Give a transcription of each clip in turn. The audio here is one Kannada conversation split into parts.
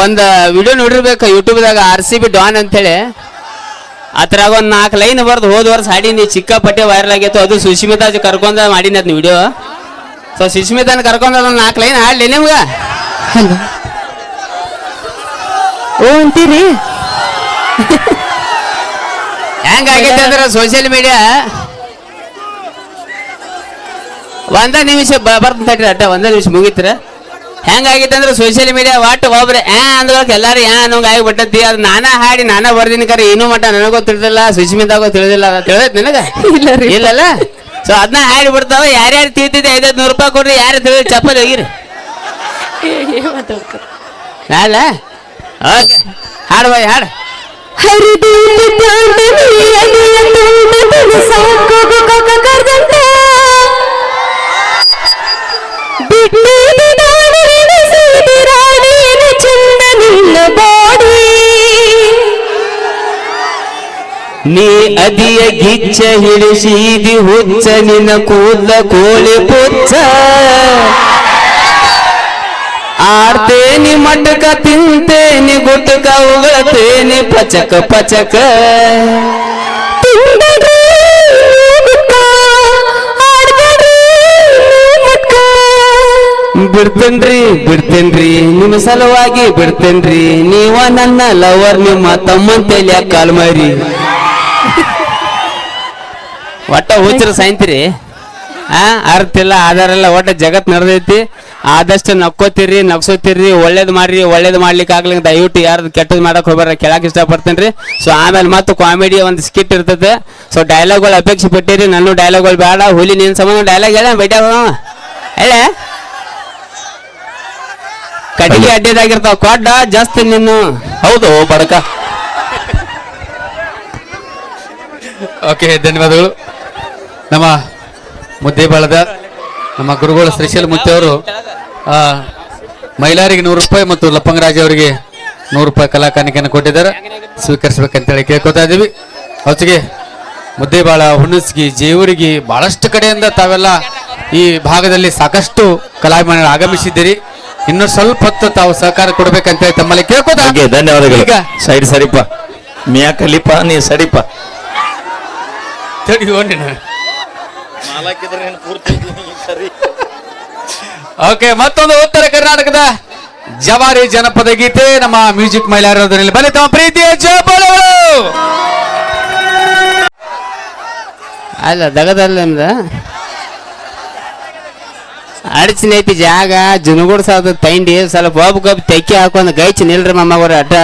ಒಂದು ವಿಡಿಯೋ ನೋಡಿರ್ಬೇಕು ಯೂಟ್ಯೂಬ್ದಾಗ RCB ಡಾನ್ ಅಂತೇಳಿ ಅದ್ರಾಗ ಒಂದು 4 ಲೈನ್ ಬರ್ದು ಹೋದ ವರ್ಷ ಹಾಡಿನಿ ಸಿಕ್ಕಾಪಟ್ಟೆ ವೈರಲ್ ಆಗೈತು. ಅದು ಸುಷ್ಮಿತಾ ಕರ್ಕೊಂಡ ಮಾಡೀನಿ ಅದ್ನ ವಿಡಿಯೋ. ಸೊ ಸುಷ್ಮಿತಾನ ಕರ್ಕೊಂಡ 4 ಲೈನ್ ಹಾಡ್ಲಿ ನಿಮ್ಗ. ಹಲೋ ಓ ಅಂತೀರಿ. ಹೆಂಗಾಗೈತೆ ಅಂದ್ರೆ ಸೋಷಿಯಲ್ ಮೀಡಿಯಾ ಒಂದ ನಿಮಿಷ ಬರ್ತಂತ ಅಡ್ಡ ಒಂದ ನಿಮಿಷ ಮುಗಿತ್ರ. ಹೆಂಗಾಗೈತೆ ಅಂದ್ರೆ ಸೋಷಿಯಲ್ ಮೀಡಿಯಾ ಒಟ್ಟು ಒಬ್ರೆ ಅಂದ್ರೊಳಗೆ ಎಲ್ಲಾರು ಅನ್ನೋಂಗ ಆಗಿಬಿಟ್ಟತಿ. ಅದು ನಾನಾ ಹಾಡಿ ನಾನಾ ಬರ್ದೀನಿ ಕರೆ ಇನ್ನೂ ಮಟ್ಟ ನನಗೋ ತಿಳಿದಿಲ್ಲ, ಸುಷ್ಮಿತಾಗೋ ತಿಳಿದಿಲ್ಲ. ತಿಳಿದೈತಿ ನಿನಗ ಇಲ್ಲಲ್ಲ? ಸೊ ಅದನ್ನ ಹಾಡಿ ಬಿಡ್ತಾವ. ಯಾರ್ಯಾರು ತಿಳ್ತಿದ್ದೆ 500 ರೂಪಾಯಿ ಕೊಡ್ರಿ, ಯಾರು ತಿಳಿದ ಚಪ್ಪಲ್ ಹೋಗಿರಿ ಅಲ್ಲ. ಓಕೆ ಹಾಡು ಬಾಯ್ ಹಾಡು. ನೀ ಅದಿಯ ಗಿಚ್ಚ ಹಿಡಿಸಿದಿ ಹುಚ್ಚ ನಿನ್ನ ಕೂದಲ ಕೋಳಿ ಪುಚ್ಚ. ಆಡ್ತೇನಿ ಮಟಕ ತಿಂತೇನಿ ಗುಟಕ ಉಗಳತೇನಿ ಪಚಕ ಪಚಕ. ಬಿಡ್ತೇನ್ರಿ ನಿಮ್ಮ ಸಲುವಾಗಿ ಬಿಡ್ತೇನ್ರಿ. ನೀವ ನನ್ನ ಲವರ್ ನಿಮ್ಮ ತಮ್ಮಂತೇಲಿ ಕಾಲ್ ಮಾರಿ. ಒಟ್ಟ ಹುಚ್ಚರು ಸಾಯ್ತಿರಿ. ಅರ್ತಿಲ್ಲ ಆಧಾರಲ್ಲ. ಒಟ್ಟ ಜಗತ್ ನಡೆದೈತಿ. ಆದಷ್ಟು ನಕ್ಕೋತಿರ್ರಿ, ನಗ್ಸೋತಿರ್ರಿ, ಒಳ್ಳೇದು ಮಾಡ್ರಿ. ಒಳ್ಳೇದು ಮಾಡ್ಲಿಕ್ಕೆ ಆಗ್ಲಿಕ್ಕೆ ದಯವಿಟ್ಟು ಯಾರ್ದು ಕೆಟ್ಟದ್ ಮಾಡಕ್ ಹೋಗ್ಬಾರ. ಕೇಳಕ್ ಇಷ್ಟಪಡ್ತೇನ್ರಿ. ಸೊ ಆಮೇಲೆ ಮತ್ತು ಕಾಮಿಡಿ ಒಂದು ಸ್ಕಿಟ್ ಇರ್ತದೆ. ಸೊ ಡೈಲಾಗ್ಗಳು ಅಪೇಕ್ಷೆ ಪಟ್ಟಿರಿ. ನನ್ನ ಡೈಲಾಗ್ಗಳು ಬೇಡ. ಹುಲಿ ನಿನ್ ಸಂಬಂಧ ಡೈಲಾಗ್ ಹೇಳ ಬೈಟ ಹೇಳ. ಕಟ್ಟಿಗೆ ಅಡ್ಡಿದಾಗಿರ್ತಾವ ಕೊಡ್ಡ ಜಾಸ್ತಿ ನಿನ್ನು. ಹೌದು ಬಡಕ. ಓಕೆ ಧನ್ಯವಾದಗಳು. ನಮ್ಮ ಮುದ್ದೇಬಾಳದ ನಮ್ಮ ಗುರುಗಳು ಶ್ರೀಶೈಲ ಮುತ್ತೆ ಅವರು ಮಹಿಳೆಯರಿಗೆ 100 ರೂಪಾಯಿ ಮತ್ತು ಲಪ್ಪಂಗರಾಜ್ ಅವರಿಗೆ 100 ರೂಪಾಯಿ ಕಲಾ ಕಾಣಿಕೆಯನ್ನು ಕೊಟ್ಟಿದ್ದಾರೆ. ಸ್ವೀಕರಿಸಬೇಕಂತೇಳಿ ಕೇಳ್ಕೊತಾ ಇದ್ದೀವಿ. ಅವತ್ತಿಗೆ ಮುದ್ದೇಬಾಳ, ಹುಣಸ್ಗಿ, ಜೇವೂರಿಗೆ ಬಹಳಷ್ಟು ಕಡೆಯಿಂದ ತಾವೆಲ್ಲ ಈ ಭಾಗದಲ್ಲಿ ಸಾಕಷ್ಟು ಕಲಾವಿದರು ಆಗಮಿಸಿದ್ದೀರಿ. ಇನ್ನು ಸ್ವಲ್ಪ ಹೊತ್ತು ತಾವು ಸಹಕಾರ ಕೊಡ್ಬೇಕಂತೇಳಿ ತಮ್ಮಲ್ಲಿ ಕೇಳ್ಕೊತಾ. ಧನ್ಯವಾದಗಳು. ಸೈಡ್ ಸರಿಪ ಮಿಯಾ ಕಲಿಪ ನೀ ಸರಿಪ ಓಕೆ ಮತ್ತೊಂದು ಉತ್ತರ ಕರ್ನಾಟಕದ ಜವಾರಿ ಜನಪದ ಗೀತೆ ನಮ್ಮ ಮ್ಯೂಸಿಕ್ ಮಹಿಳೆಯರಲ್ಲಿ ಬನ್ನಿ ತಮ್ಮ ಪ್ರೀತಿಯ ಜಯಪಾಲಗಳು. ಅಲ್ಲ ದಗದಲ್ಲ ನಿಮ್ದ ಅಡಚಿನ ಐತಿ ಜಾಗ ಜುನುಗುಡ್ಸಾದ ತೈಂಡಿ ಸ್ವಲ್ಪ ಒಬ್ಬ ತೆಕ್ಕಿ ಹಾಕೊಂಡ್ ಗೈಚಿ ನಿಲ್ರಿ ಮಮ್ಮವ್ರ ಅಡ್ಡ.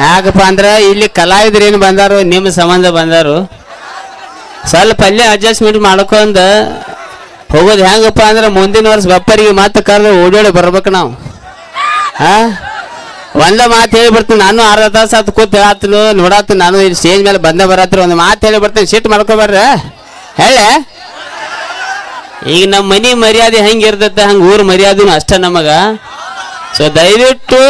ಯಾಕಪ್ಪ ಅಂದ್ರ ಇಲ್ಲಿ ಕಲಾವಿದ್ರು ಏನು ಬಂದಾರು, ನಿಮ್ಮ ಸಂಬಂಧ ಬಂದಾರು. ಸ್ವಲ್ಪ ಅಲ್ಲೇ ಅಡ್ಜಸ್ಟ್ಮೆಂಟ್ ಮಾಡ್ಕೊಂಡ ಹೋಗೋದು. ಹೆಂಗಪ್ಪ ಅಂದ್ರೆ ಮುಂದಿನ ವರ್ಷ ಬಪ್ಪರಿಗೆ ಮಾತು ಕರೆದು ಓಡಾಡಿ ಬರ್ಬೇಕು ನಾವು. ಒಂದ ಮಾತು ಹೇಳಿ ಬರ್ತೀನಿ. ನಾನು ಅರ್ಧ ತಾಸು ಹತ್ತು ಕೂತ್ ಹೇಳತ್ನು ನೋಡಾತು. ನಾನು ಇಲ್ಲಿ ಸ್ಟೇಜ್ ಮೇಲೆ ಬಂದ ಬರತ್ರಿ ಒಂದು ಮಾತು ಹೇಳಿ ಬರ್ತೀನಿ. ಸಿಟ್ಟು ಮಾಡ್ಕೊಬಾರ್ರ ಹೇಳೆ. ಈಗ ನಮ್ಮ ಮನೆ ಮರ್ಯಾದೆ ಹೆಂಗಿರ್ತೈತೆ ಹಂಗೆ ಊರ ಮರ್ಯಾದೆನೂ ಅಷ್ಟ ನಮಗ. ಸೊ ದಯವಿಟ್ಟು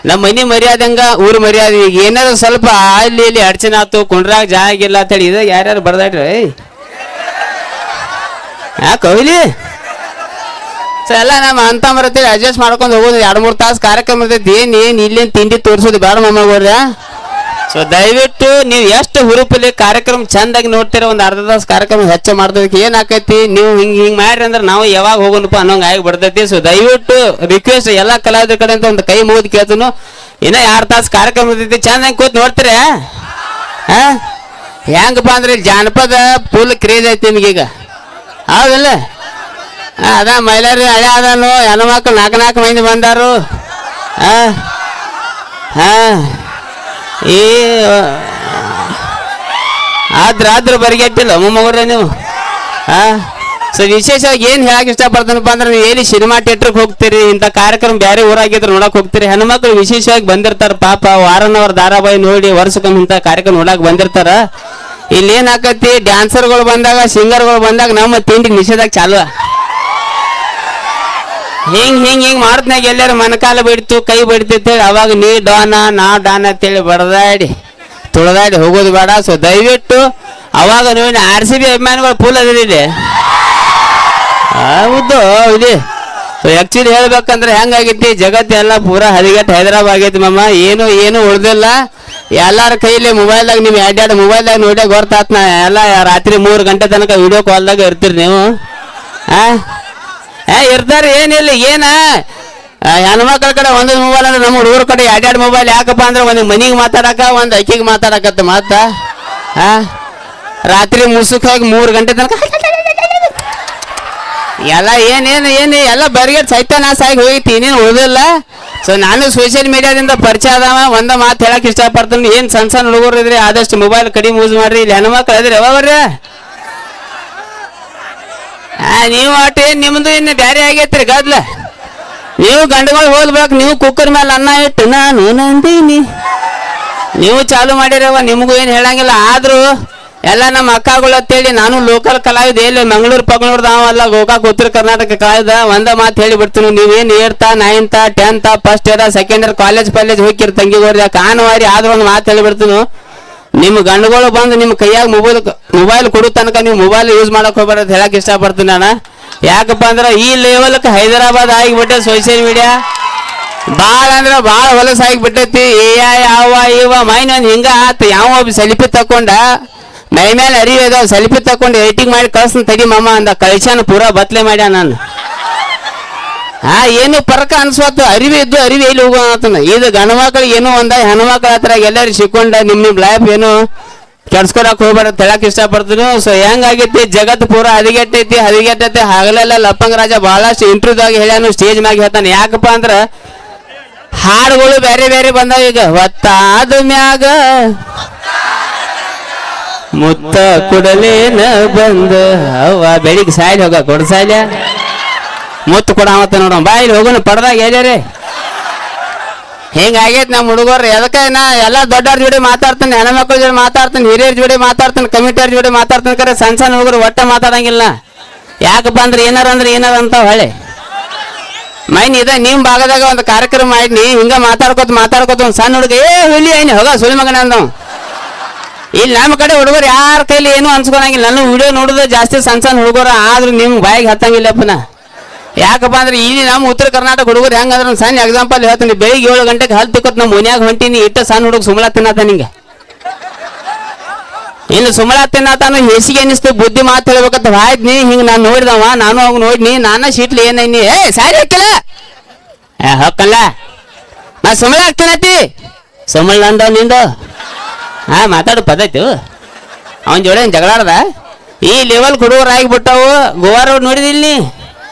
ನಮ್ಮ ಮನೆ ಮರ್ಯಾದೆ ಹಂಗ ಊರ ಮರ್ಯಾದೆ. ಈಗ ಏನಾದ್ರು ಸ್ವಲ್ಪ ಅಲ್ಲಿ ಇಲ್ಲಿ ಅಡಚಣೆ ಆಯ್ತು, ಕುಂಡ್ರಾಗ ಜಾಗ ಇಲ್ಲ ಅಂತೇಳಿ ಇದಾಗ ಯಾರ್ಯಾರು ಬರ್ದಾಡ್ರಿ ಕೊಹ್ಲಿ. ಸೊ ಎಲ್ಲ ನಮ್ಮ ಅಂತ ಬರತ್ತೇಳಿ ಅಡ್ಜಸ್ಟ್ ಮಾಡ್ಕೊಂಡು ಹೋಗೋದು. 2-3 ತಾಸು ಕಾರ್ಯಕ್ರಮ ಇರ್ತೈತಿ. ಏನು ಇಲ್ಲೇನು ತಿಂಡಿ ತೋರಿಸೋದು ಬೇಡ ಮಮ್ಮಗೋರ್ರ. ಸೊ ದಯವಿಟ್ಟು ನೀವು ಎಷ್ಟು ಹುರುಪಲ್ಲಿ ಕಾರ್ಯಕ್ರಮ ಚಂದಾಗಿ ನೋಡ್ತೀರ. ಒಂದು ಅರ್ಧ ತಾಸು ಕಾರ್ಯಕ್ರಮ ಹೆಚ್ಚು ಮಾಡ್ದಕ್ಕೆ ಏನಾಕೈತಿ, ನೀವು ಹಿಂಗೆ ಮಾಡ್ರಿ ಅಂದ್ರೆ ನಾವು ಯಾವಾಗ ಹೋಗೋಣಪ್ಪ ಅನ್ನೋಂಗೆ ಆಗಿ ಬಿಡ್ತೈತಿ. ಸೊ ದಯವಿಟ್ಟು ರಿಕ್ವೆಸ್ಟ್ ಎಲ್ಲ ಕಲಾವಿದ್ರ ಕಡೆ ಅಂತ ಒಂದು ಕೈ ಮುಗಿದು ಕೇಳ್ತನು. ಇನ್ನೂ 2 ತಾಸು ಕಾರ್ಯಕ್ರಮ ಇರ್ತೈತಿ, ಚಂದಾಗಿ ಕೂತ್ ನೋಡ್ತೀರ. ಹೆಂಗಪ್ಪ ಅಂದ್ರೆ ಜಾನಪದ ಫುಲ್ ಕ್ರೇಜ್ ಐತಿ ನಿಮಗೀಗ, ಹೌದಲ್ಲ? ಅದ ಮಹಿಳೆಯರು ಹಳೆ ಅದನು ಹೆಣ್ಮಕ್ಳು 4 ಮಂದಿ ಬಂದಾರು. ಈ ಆದ್ರ ಬರಿಗೆಟ್ಟಿಲ್ಲ ಮೊಮ್ಮಗ್ರೆ ನೀವು. ಸೊ ವಿಶೇಷವಾಗಿ ಏನು ಹೇಳಕ್ ಇಷ್ಟಪಡ್ತಾನಪ್ಪ ಅಂದ್ರೆ ನೀವು ಎಲ್ಲಿ ಸಿನಿಮಾ ಥಿಯೇಟ್ರಿಗೆ ಹೋಗ್ತೀರಿ, ಇಂಥ ಕಾರ್ಯಕ್ರಮ ಬೇರೆ ಊರಾಗಿದ್ರು ನೋಡಕ್ ಹೋಗ್ತೀರಿ. ಹೆಣ್ಮಕ್ಳು ವಿಶೇಷವಾಗಿ ಬಂದಿರ್ತಾರ ಪಾಪ. ವಾರನವ್ರ ಧಾರಾವಾಹಿ ನೋಡಿ ವರ್ಷಕ್ಕೊಮ್ಮೆ ಇಂಥ ಕಾರ್ಯಕ್ರಮ ನೋಡಕ್ ಬಂದಿರ್ತಾರ. ಇಲ್ಲಿ ಏನ್ ಆಕತಿ, ಡ್ಯಾನ್ಸರ್ಗಳು ಬಂದಾಗ ಸಿಂಗರ್ಗಳು ಬಂದಾಗ ನಮ್ಮ ತಿಂಡಿ ನಿಷೇಧಾಗ ಚಾಲು. ಹಿಂಗ್ ಮಾಡ್ತನಾಗ ಎಲ್ಲಾರು ಮನಕಾಲ ಬಿಡ್ತು ಕೈ ಬಿಡ್ತಿತ್ತು ಹೇಳಿ ಅವಾಗ ನೀ ಡಾನ ನಾ ಡಾನ ಅಂತೇಳಿ ಬಡದಾಡಿ ತುಳದಾಡಿ ಹೋಗೋದು ಬೇಡ. ಸೊ ದಯವಿಟ್ಟು ಅವಾಗ ನೋಡಿ RCB ಅಭಿಮಾನಿಗಳು ಫುಲ್ ಅದಿರಿ ಇಲ್ಲಿ. ಹೌದು ಇಲ್ಲಿ. ಸೊ ಆಕ್ಚುಲಿ ಹೇಳ್ಬೇಕಂದ್ರೆ ಹೆಂಗಾಗೈತಿ ಜಗತ್ತೆಲ್ಲ ಪೂರಾ ಹದಿಗೆಟ್ಟು ಹೈದರಾಬಾದ್ ಆಗೈತಿ ಮಮ್ಮ. ಏನು ಉಳ್ದಿಲ್ಲ. ಎಲ್ಲಾರ ಕೈಲಿ ಮೊಬೈಲ್ದಾಗ ನೀವು ಎರಡೆರಡು ಮೊಬೈಲ್ದಾಗ ನೋಡ್ಯ ಗೊತ್ತಾತ್. ನಾ ಎಲ್ಲ ರಾತ್ರಿ 3 ಗಂಟೆ ತನಕ ವಿಡಿಯೋ ಕಾಲ್ದಾಗ ಇರ್ತೀರಿ ನೀವು. ಇರ್ತಾರೆ ಏನಿಲ್ಲ. ಏನ ಹೆಣ್ಮಕ್ಳ ಕಡೆ ಒಂದೊಂದು ಮೊಬೈಲ್ ಅಂದ್ರೆ ನಮ್ಮ ಹುಡುಗರ ಕಡೆ ಎರಡೆರಡು ಮೊಬೈಲ್ ಯಾಕಪ್ಪ ಅಂದ್ರೆ ಒಂದು ಮನಿಗೆ ಮಾತಾಡಕ ಒಂದು ಅಕ್ಕಿಗೆ ಮಾತಾಡಕತ್ತ ಮತ್ತ. ರಾತ್ರಿ ಮುಸುಕಾಗಿ 3 ಗಂಟೆ ತನಕ ಎಲ್ಲ ಏನೇನು ಎಲ್ಲ ಬರಿಗೇಟ್ ಸೈತಾನ ಸಾಗಿ ಹೋಗೈತಿ. ಇನ್ನೇನು ಉಳಿದಿಲ್ಲ. ಸೊ ನಾನು ಸೋಷಿಯಲ್ ಮೀಡಿಯಾದಿಂದ ಪರಿಚಯ ಆದವ. ಒಂದ ಮಾತು ಹೇಳಕ್ ಇಷ್ಟಪಡ್ತೀನಿ. ಏನು ಸಣ್ಣ ಹುಡುಗರು ಇದ್ರಿ ಆದಷ್ಟು ಮೊಬೈಲ್ ಕಡಿಮೆ ಯೂಸ್ ಮಾಡ್ರಿ. ಇಲ್ಲಿ ಹೆಣ್ಮಕ್ಳು ಇದ್ರಿ ಯಾವಾಗ್ರಿ ನೀವು ಆಟ ಏನು ನಿಮ್ದು ಇನ್ನು ಬೇರೆ ಆಗೈತ್ರಿ ಗದ್ಲ. ನೀವು ಗಂಡುಗಳು ಹೋಗ್ಬೇಕು. ನೀವು ಕುಕ್ಕರ್ ಮೇಲೆ ಅನ್ನ ಇಟ್ಟು ನಾನು ನಂದೀನಿ ನೀವು ಚಾಲು ಮಾಡಿರವ. ನಿಮಗೂ ಏನು ಹೇಳಂಗಿಲ್ಲ. ಆದ್ರೂ ಎಲ್ಲ ನಮ್ಮ ಅಕ್ಕಗಳು ಅಂತೇಳಿ ನಾನು ಲೋಕಲ್ ಕಲಾವಿದ ಎಲ್ಲಿ ಮಂಗಳೂರು ಗೋಕಾಕ್ ಉತ್ತರ ಕರ್ನಾಟಕ ಕಲಾವಿದ. ಒಂದ ಮಾತು ಹೇಳಿ ಬಿಡ್ತೀನಿ. ನೀವೇನು 8th 9th 10th first year second year college ಹೋಗಿರ್ ತಂಗಿಗೋರ್ದ ಕಾನವಾರಿ. ಆದ್ರೂ ಒಂದು ಮಾತು ಹೇಳಿ ಬಿಡ್ತೀನಿ. ನಿಮ್ಮ ಗಂಡುಗಳು ಬಂದು ನಿಮ್ಮ ಕೈಯಾಗ ಮೊಬೈಲ್ ಕೊಡೋ ತನಕ ನೀವು ಮೊಬೈಲ್ ಯೂಸ್ ಮಾಡಕ್ ಹೋಗ್ಬಾರ್ದು ಹೇಳಕ್ ಇಷ್ಟಪಡ್ತೀನಿ ನಾನು. ಯಾಕಪ್ಪ ಅಂದ್ರೆ ಈ ಲೆವೆಲ್ಕ್ ಹೈದರಾಬಾದ್ ಆಗಿಬಿಟ್ಟೆ ಸೋಷಿಯಲ್ ಮೀಡಿಯಾ. ಭಾಳ ಅಂದ್ರೆ ಭಾಳ ಹೊಲಸಾಗಿಬಿಟ್ಟೈತಿ. ಯಾವ ಇವ ಮೈನ್ ಒಂದು ಹಿಂಗ ಆತ. ಯಾವ ಒಬ್ಬ ಸೆಲ್ಫಿ ತಕೊಂಡ ಮೈ ಮೇಲೆ ಅರಿವು ಇದಾವ. ಸೆಲ್ಫಿ ತಕೊಂಡು ಎಡಿಟಿಂಗ್ ಮಾಡಿ ಕಳ್ಸ್ನ ತಡಿ ಮಮ್ಮ ಅಂದ. ಕಳ್ಸ್ಯಾನ ಪೂರಾ ಬತ್ಲೆ ಮಾಡ್ಯ ನಾನು. ಏನು ಪರಕ ಅನ್ಸ್ವತ್ತು. ಅರಿವಿ ಇದ್ದು ಅರಿವಿ ಎಲ್ಲಿ ಹೋಗೋಣ. ಇದು ಗಂಡು ಮಕ್ಳಿಗೆ ಏನೋ ಒಂದ ಹೆಣ್ಮಕ್ಳ ಹತ್ರ ಎಲ್ಲರೂ ಸಿಕ್ಕೊಂಡ ನಿಮ್ಮ ಲೈಫ್ ಏನು ಕೆಡ್ಸ್ಕೊಡಕ್ ಹೋಗ್ಬಾರ್ದು ಹೇಳಕ್ ಇಷ್ಟಪಡ್ತೀನಿ. ಸೊ ಹೆಂಗಾಗೈತಿ ಜಗತ್ತು ಪೂರಾ ಹದಿಗೆಟ್ಟೈತಿ. ಹಗಲೆಲ್ಲ ಲಪ್ಪಂಗ ರಾಜ ಬಹಳಷ್ಟು ಇಂಟರ್ವ್ಯೂದಾಗ ಹೇಳ್ಯಾನು, ಸ್ಟೇಜ್ ಮ್ಯಾಗ ಹೇಳ್ತಾನೆ. ಯಾಕಪ್ಪ ಅಂದ್ರ ಹಾಡುಗಳು ಬೇರೆ ಬೇರೆ ಬಂದಾವ. ಈಗ ಹೊತ್ತಾದ ಮ್ಯಾಗ ಮುತ್ತ ಕುಡಲೇನ ಬಂದ ಅವ್ವ ಬೆಳಿಗ್ಗೆ ಸಾಯ್ಲಿ ಹೋಗ ಕೊಡ್ಸಾಯ್ಲ ಮುತ್ತು ಕೊಡಾಮತ್ತ ನೋಡ ಬಾಯಿಲಿ ಹೋಗೋಣ ಪಡ್ದಾಗ ಎಲ್ಲರೇ ಹಿಂಗಾಗೈತಿ ನಮ್ಮ ಹುಡುಗರು. ಎದಕ್ಕೆ ನಾ ಎಲ್ಲ ದೊಡ್ಡವ್ರ ಜೋಡಿ ಮಾತಾಡ್ತಾನೆ, ಹೆಣ್ಮಕ್ಳ ಜೋಡಿ ಮಾತಾಡ್ತಾನೆ, ಹಿರಿಯರ ಜೋಡಿ ಮಾತಾಡ್ತಾನೆ, ಕಮಿಟಿಯವ್ರ ಜೋಡಿ ಮಾತಾಡ್ತಾನೆ. ಕರೆ ಸಣ್ಣ ಹುಡುಗರು ಒಟ್ಟ ಮಾತಾಡಂಗಿಲ್ಲ. ಯಾಕಪ್ಪ ಅಂದ್ರೆ ಏನಾರ ಅಂತ ಹೊಳೆ ಮೈನ್ ಇದೆ. ನಿಮ್ಮ ಭಾಗದಾಗ ಒಂದು ಕಾರ್ಯಕ್ರಮ ಮಾಡಿದ್ನಿ ಹಿಂಗ ಮಾತಾಡ್ಕೋತ ಒಂದು ಸಣ್ಣ ಹುಡುಗ ಹುಲಿ ಐನಿ ಹೋಗ ಸುಳಿ ಮಗನ ಅಂದವ್. ಇಲ್ಲಿ ನಮ್ಮ ಕಡೆ ಹುಡುಗರು ಯಾರ ಕೈಲಿ ಏನು ಅನ್ಸ್ಕೊಳಂಗಿಲ್ಲ. ನನ್ನ ವಿಡಿಯೋ ನೋಡಿದ್ರೆ ಜಾಸ್ತಿ ಸಣ್ಣ ಹುಡುಗರು. ಆದ್ರೂ ನಿಮ್ಗೆ ಬಾಯಿಗೆ ಹತ್ತಂಗಿಲ್ಲಪ್ಪನ. ಯಾಕಪ್ಪ ಅಂದ್ರೆ ಇಲ್ಲಿ ನಮ್ಮ ಉತ್ತರ ಕರ್ನಾಟಕ ಹುಡುಗರು ಹೆಂಗಂದ್ರೆ ಸಣ್ಣ ಎಕ್ಸಾಂಪಲ್ ಹೇಳ್ತೀನಿ. ಬೆಳಿಗ್ಗೆ 7 ಗಂಟೆಗೆ ಹಲ್ ತಿಕ್ಕೋತ್ ನಮ್ಮ ಮನ್ಯಾಗ ಹೊಂಟೀನಿ. ಇಟ್ಟ ಸಣ್ಣ ಹುಡುಗ ಸುಮಳ ತಿನ್ನತ ನಿಂಗೆ ಇನ್ನು ಸುಮಳ ತಿನ್ನತಾನು ಹೇಸಿಗೆ ಅನಿಸ್ತು. ಬುದ್ಧಿ ಮಾತು ಹೇಳ್ಬೇಕಂತ ಆಯ್ತು. ಹಿಂಗೆ ನಾನು ನೋಡಿದವ, ನಾನು ಅವಾಗ ನೋಡಿನಿ. ನಾನ ಶೀಟ್ಲಿ ಏನೈನಿ ಸಾರಿ ಹಾಕಿಲ್ಲ ಹೊಕ್ಕಲ್ಲ ನಾ ಸುಮಳ ಆಗ್ತೀನತಿ ಸುಮಳ ಅಂದವ್ ನಿಂದು. ಮಾತಾಡು ಪದ್ಧತಿ ಅವನ ಜೋಡಿ ಜಗಳಾಡ್ದ. ಈ ಲೆವೆಲ್ ಹುಡುಗರು ಆಗಿಬಿಟ್ಟವು. ಗೋವಾ ರೋಡ್ ನೋಡಿದಿಲ್ಲಿ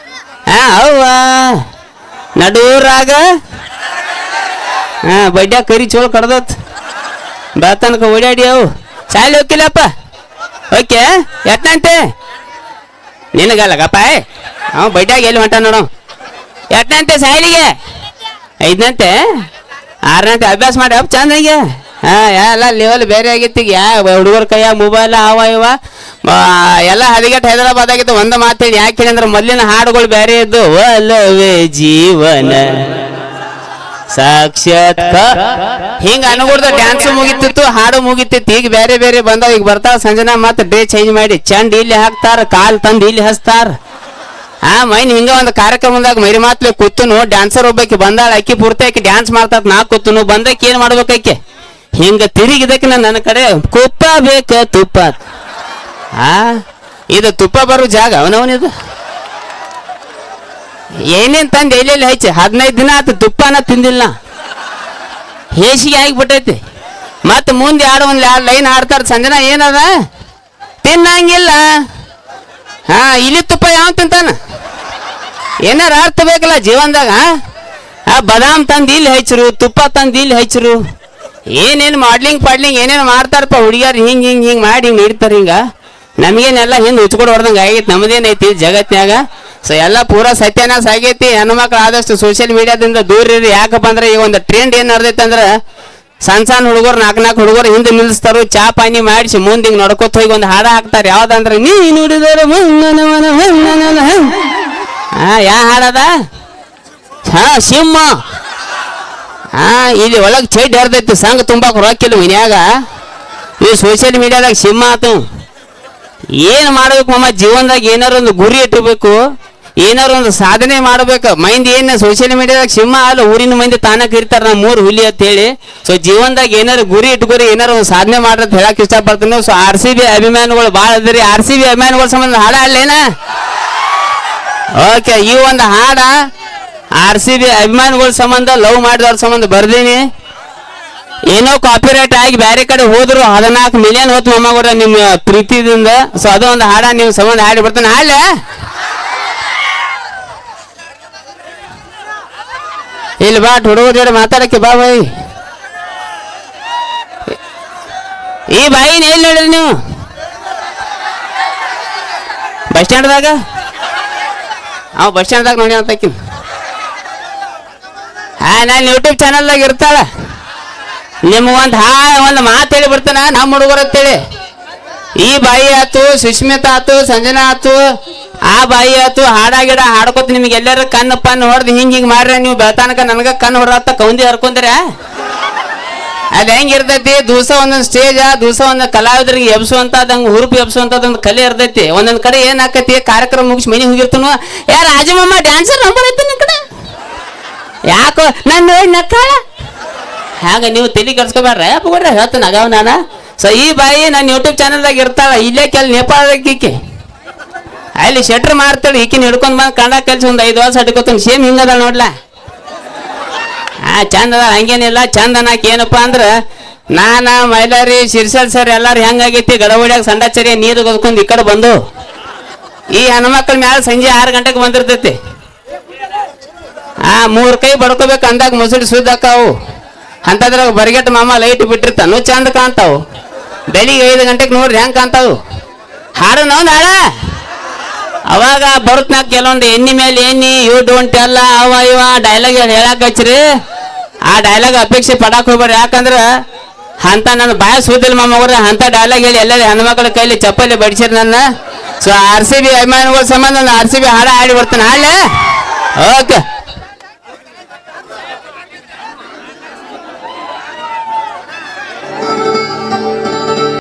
ಅವ್ವ ನಡೂರಾಗ ಬಡ್ಡ್ಯಾ ಕರಿ ಚೋಳ ಕಡ್ದತ್ ಬಾ ತನಕ ಓಡಾಡಿ ಅವು ಶಾಲೆ ಹೋಗಿಲ್ಲಪ್ಪ. ಓಕೆ ಎಟ್ಟಂತೆ ನಿನಗಲ್ಲಗಪ್ಪ ಅವ ಬಡ್ಡ್ಯಾಗ ಎಲ್ಲಿ ಹೊಂಟ ನೋಡ. ಎಟ್ಟಂತೆ ಶಾಲಿಗೆ 5ನಂತೆ 6ನಂತೆ ಅಭ್ಯಾಸ ಮಾಡಿ ಅಪ್ಪ ಚಂದಂಗೆ. ಎಲ್ಲ ಲೆವೆಲ್ ಬೇರೆ ಆಗಿತ್ತು. ಈಗ ಹುಡುಗರ ಕೈಯಾಗ ಮೊಬೈಲ್ ಅವ ಇವ ಎಲ್ಲ ಹದಿಗೆಟ್ಟು ಹೈದರಾಬಾದ್ ಆಗಿತ್ತು. ಒಂದ ಮಾತೇಳಿ ಯಾಕೆ ಹೇಳಿ ಅಂದ್ರೆ ಮೊದಲಿನ ಹಾಡುಗಳು ಬೇರೆ ಇದ್ದು. ಒಲವೇ ಜೀವನ ಸಾಕ್ಷಾತ್ಕಾರ ಹಿಂಗ ಅನುಗುಡ್ದ ಡ್ಯಾನ್ಸ್ ಮುಗಿತಿತ್ತು, ಹಾಡು ಮುಗಿತಿತ್ತು. ಈಗ ಬೇರೆ ಬೇರೆ ಬಂದಾವ. ಈಗ ಬರ್ತಾವ ಸಂಜನಾ ಮತ್ತೆ ಡೇ ಚೇಂಜ್ ಮಾಡಿ ಚಂಡ್ ಇಲ್ಲಿ ಹಾಕ್ತಾರ, ಕಾಲ್ ತಂದು ಇಲ್ಲಿ ಹಚ್ತಾರ. ಮೈನ್ ಹಿಂಗ ಒಂದು ಕಾರ್ಯಕ್ರಮದಾಗ ಮೈರಿ ಮಾತ್ಲೆ ಕೂತನು. ಡ್ಯಾನ್ಸರ್ ಒಬ್ಬಾಕಿ ಬಂದಾಳ. ಅಕ್ಕಿ ಪೂರ್ತಿ ಆಕಿ ಡ್ಯಾನ್ಸ್ ಮಾಡ್ತಾರ. ನಾ ಕೂತನು. ಬಂದಕ್ಕೆ ಏನ್ ಮಾಡ್ಬೇಕಾಕಿ ಹಿಂಗ ತಿರುಗಿದಕ್ಕೆ ನನ್ನ ಕಡೆ ಕುಪ್ಪ ಬೇಕ ತುಪ್ಪ. ಇದು ತುಪ್ಪ ಬರೋ ಜಾಗ ಅವನವನಿದು ಏನೇನ್ ತಂದು ಎಲ್ಲೆಲ್ಲಿ ಹಚ್ಚಿ 15 ದಿನ ಆತು ತುಪ್ಪನ ತಿಂದಿಲ್ಲ. ಹೇಸಿಗೆ ಆಗಿಬಿಟ್ಟೈತಿ. ಮತ್ತ ಮುಂದೆ ಒಂದು 2 ಲೈನ್ ಹಾಡ್ತಾರ. ಸಂಜನಾ ಏನದ ತಿನ್ನಂಗಿಲ್ಲ. ಇಲ್ಲಿ ತುಪ್ಪ ಯಾವ ತಿಂತಾನ? ಏನಾರ ಅರ್ಥ ಬೇಕಲ್ಲ ಜೀವನದಾಗ. ಬದಾಮ್ ತಂದು ಇಲ್ಲಿ ಹಚ್ಚರು, ತುಪ್ಪ ತಂದು ಇಲ್ಲಿ ಹಚ್ಚರು. ಏನೇನು ಮಾಡ್ಲಿಂಗ್ ಏನೇನು ಮಾಡ್ತಾರಪ್ಪ ಹುಡುಗಿಯರು. ಹಿಂಗೆ ಮಾಡಿ ಹಿಂಗೆ ಇಡ್ತಾರೆ. ಹಿಂಗ ನಮಗೇನೆಲ್ಲ ಹಿಂದೆ ಉಚ್ಕೊಡು ಹೊಡೆದಂಗೆ ಆಗೈತಿ. ನಮ್ದೇನೈತಿ ಜಗತ್ನ್ಯಾಗ. ಸೊ ಎಲ್ಲ ಪೂರಾ ಸತ್ಯನಾಶ ಆಗೈತಿ. ಹೆಣ್ಮಕ್ಳು ಆದಷ್ಟು ಸೋಷಿಯಲ್ ಮೀಡಿಯಾದಿಂದ ದೂರ ಇರಿ. ಯಾಕಪ್ಪ ಅಂದ್ರೆ ಈಗ ಒಂದು ಟ್ರೆಂಡ್ ಏನು ನಡೆದೈತೆ ಅಂದ್ರೆ ಸಣ್ಣ ಹುಡುಗರು 4 ಹುಡುಗರು ಹಿಂದೆ ನಿಲ್ಲಿಸ್ತಾರು. ಚಾ ಪಾನಿ ಮಾಡಿಸಿ ಮುಂದೆ ಹಿಂಗೆ ನಡ್ಕೊತ ಹೋಗಿ ಒಂದು ಹಾಡ ಹಾಕ್ತಾರೆ. ಯಾವ್ದಂದ್ರೆ ನೀ ನುಡಿದರೆ ಯಾ ಹಾಡದ ಸಿಂಹ. ಇಲ್ಲಿ ಒಳಗೆ ಚೈಟ್ ಹರಿದೈತಿ. ಸಂಘ ತುಂಬಾಕ್ ರೊಕ್ಕಿಲ್ಲ ಮನ್ಯಾಗ. ಈ ಸೋಷಿಯಲ್ ಮೀಡಿಯಾದಾಗ ಸಿಂಹ ಆತು. ಏನು ಮಾಡ್ಬೇಕು ಮಮ್ಮ ಜೀವನದಾಗ ಏನಾರ ಒಂದು ಗುರಿ ಇಟ್ಟಬೇಕು. ಏನಾರು ಒಂದು ಸಾಧನೆ ಮಾಡ್ಬೇಕು. ಮಂದಿ ಏನ ಸೋಷಿಯಲ್ ಮೀಡಿಯಾದಾಗ ಸಿಂಹ ಅಲ್ಲ ಊರಿನ ಮಂದಿ ತಾನ ಕರಿತಾರ ನಾ 3 ಹುಲಿ ಅಂತ ಹೇಳಿ. ಸೊ ಜೀವನದಾಗ ಏನಾರು ಗುರಿ ಇಟ್ಕೋರಿ, ಏನಾರು ಒಂದು ಸಾಧನೆ ಮಾಡ್ರಿ ಅಂತ ಹೇಳಕ್ ಇಷ್ಟಪಡ್ತೀನಿ. ಸೊ RCB ಅಭಿಮಾನಿಗಳು ಭಾಳ ಅದ್ರಿ. RCB ಅಭಿಮಾನಿಗಳ ಸಂಬಂಧ ಹಾಡ ಅಲ್ಲೇನ? ಓಕೆ, ಈ ಒಂದು ಹಾಡ RCB ಅಭಿಮಾನಿಗಳ ಸಂಬಂಧ, ಲವ್ ಮಾಡಿದವ್ರ ಸಂಬಂಧ ಬರ್ದೀನಿ. ಏನೋ ಕಾಪಿರೈಟ್ ಆಗಿ ಬೇರೆ ಕಡೆ ಹೋದ್ರು 14 ಮಿಲಿಯನ್ ಹೊತ್ತು ಮೊಮ್ಮಗರ ನಿಮ್ಮ ಪ್ರೀತಿದಿಂದ. ಸೊ ಅದು ಒಂದು ಹಾಡ ನಿಮ್ಮ ಸಂಬಂಧ ಹಾಡಿ ಬರ್ತಾನೆ. ಹಾಡ್ಲೆ ಇಲ್ಲಿ ಬಾ, ಹುಡುಗರ ಜೋಡಿ ಮಾತಾಡಕ್ಕೆ ಬಾ ಬಾಯಿ. ಈ ಬಾಯಿನ ಎಲ್ಲಿ ನೋಡ್ರಿ ನೀವು? ಬಸ್ ಸ್ಟ್ಯಾಂಡ್ದಾಗ? ಅವ್ ಬಸ್ ಸ್ಟ್ಯಾಂಡ್ದಾಗ ನೋಡಿ ಅಂತಕಿನ್. ನಾನು ಯೂಟ್ಯೂಬ್ ಚಾನಲ್ದಾಗ ಇರ್ತಾಳ. ನಿಮ್ಗೆ ಒಂದು ಮಾತು ಹೇಳಿ ಬರ್ತಾನ ನಮ್ಮ ಹುಡುಗರು ಅಂತೇಳಿ. ಈ ಬಾಯಿ ಆತು, ಸುಷ್ಮಿತಾ ಆತು, ಸಂಜನಾ ಆತು, ಆ ಬಾಯಿ ಆತು, ಹಾಡ ಗಿಡ ಹಾಡ್ಕೊತ ನಿಮ್ಗೆ ಎಲ್ಲಾರು ಕಣ್ಣು ಪನ್ನು ಹೊಡೆದು ಹಿಂಗೆ ಮಾಡ್ರೆ ನೀವು ಬೆಳತಾನಕ ನನಗೆ ಕಣ್ಣು ಹೊಡ್ರತ್ತ ಕೌಂದಿ ಹರ್ಕೊಂಡ್ರೆ ಅಲ್ಲಿ ಹೆಂಗಿರ್ತೈತಿ? ದಿವಸ ಒಂದೊಂದು ಸ್ಟೇಜ, ದಿವಸ ಒಂದೊಂದು ಕಲಾವಿದರಿಗೆ ಎಬ್ಸುವಂತದಂಗೆ ಹುರುಪು ಎಬ್ಸುವಂತದೊಂದು ಕಲೆ ಇರ್ತೈತಿ. ಒಂದೊಂದು ಕಡೆ ಏನಾಕತಿ, ಕಾರ್ಯಕ್ರಮ ಮುಗಿಸಿ ಮನೆ ಹೋಗಿರ್ತನು, ರಾಜಮಮ್ಮ ಡ್ಯಾನ್ಸರ್ ನಂಬರ್ ಐತಿ ನಿನ್ ಕಡೆ ಯಾಕೋ ನಾನು ನೋಡಿ ನಕ್ಕಾಳ. ಹಾಗ ನೀವು ತಲೆ ಕರ್ಸ್ಕೊಬೇಡ್ರೆ ಬಿಡ್ರೆ ಹೇಳ್ತೀನಿ ಅಗಾವ್ ನಾನು. ಸೊ ಈ ಬಾಯಿ ನಾನು ಯೂಟ್ಯೂಬ್ ಚಾನಲ್ದಾಗ ಇರ್ತಾಳ. ಇಲ್ಲೇ ನೇಪಾಳದಾಗ ಈಕೆ ಅಲ್ಲಿ ಶೆಟ್ರ್ ಮಾಡ್ತಾಳೆ. ಈಕಿನ ಹಿಡ್ಕೊಂಡ್ ಬಂದು ಕಂಡ ಕೆಲ್ಸ ಒಂದು 5 ವರ್ಷ ಹಿಡ್ಕೊತಾನೆ. ಸೇಮ್ ಹಿಂಗದ ನೋಡ್ಲಾ. ಚಂದ ಅದ, ಹಂಗೇನಿಲ್ಲ. ಚಂದ ಅನ್ನಕ್ಕೆ ಏನಪ್ಪಾ ಅಂದ್ರೆ ನಾನು ಮೈಲಾರಿ ಶಿರ್ಸಲ್ ಸರ್ ಎಲ್ಲಾರು ಹೆಂಗಾಗೈತಿ ಗಡವಡಿಯಾಗ ಸಂಡಾಚರಿ ನೀರು ಗೊದ್ಕೊಂಡು ಈ ಕಡೆ ಬಂದು ಈ ಹೆಣ್ಮಕ್ಳ ಮ್ಯಾಲ ಸಂಜೆ 6 ಗಂಟೆಗೆ ಬಂದಿರ್ತೈತಿ. 3 ಕೈ ಬಡ್ಕೋಬೇಕು ಅಂದಾಗ ಮುಸುಡಿ ಸುದ್ದಾಕಾವು. ಅಂತದ್ರಾಗ ಬರಿಗೆಟ್ ಮಾಮ ಲೈಟ್ ಬಿಟ್ಟಿರ್ತಾನು, ಚಂದ ಕಾಣ್ತಾವು. ಬೆಳಿಗ್ಗೆ 5 ಗಂಟೆಗೆ ನೋಡ್ರಿ ಹೆಂಗೆ ಕಾಣ್ತಾವು. ಹಾಡು ನಾವು ನಾಳ ಅವಾಗ ಬರುತ್ನಾಗ ಕೆಲವೊಂದು ಎಣ್ಣಿ ಮೇಲೆ ಎಣ್ಣಿ, ಯು ಡೋಂಟ್ ಎಲ್ಲ ಅವ ಇವ ಡೈಲಾಗ್ ಹೇಳಕ್ ಹಚ್ಚ್ರಿ. ಆ ಡೈಲಾಗ್ ಅಪೇಕ್ಷೆ ಪಡಾಕ್ ಹೋಗ್ಬೇಡ್ರಿ. ಯಾಕಂದ್ರೆ ಅಂತ ನನ್ನ ಬಾಯ ಸೂದಿಲ್ಲ ಮಾಮವ್ರೆ, ಅಂತ ಡೈಲಾಗ್ ಹೇಳಿ ಎಲ್ಲರೂ ಹೆಣ್ಮಕ್ಳ ಕೈಲಿ ಚಪ್ಪಲಿ ಬಡಿಸಿರಿ ನನ್ನ. ಸೊ RCB ಅಭಿಮಾನಿಗಳ ಸಂಬಂಧ ನಾನು RCB ಹಾಡ ಹಾಡಿ ಬರ್ತಾನೆ. ಹಾಳೆ ಓಕೆ.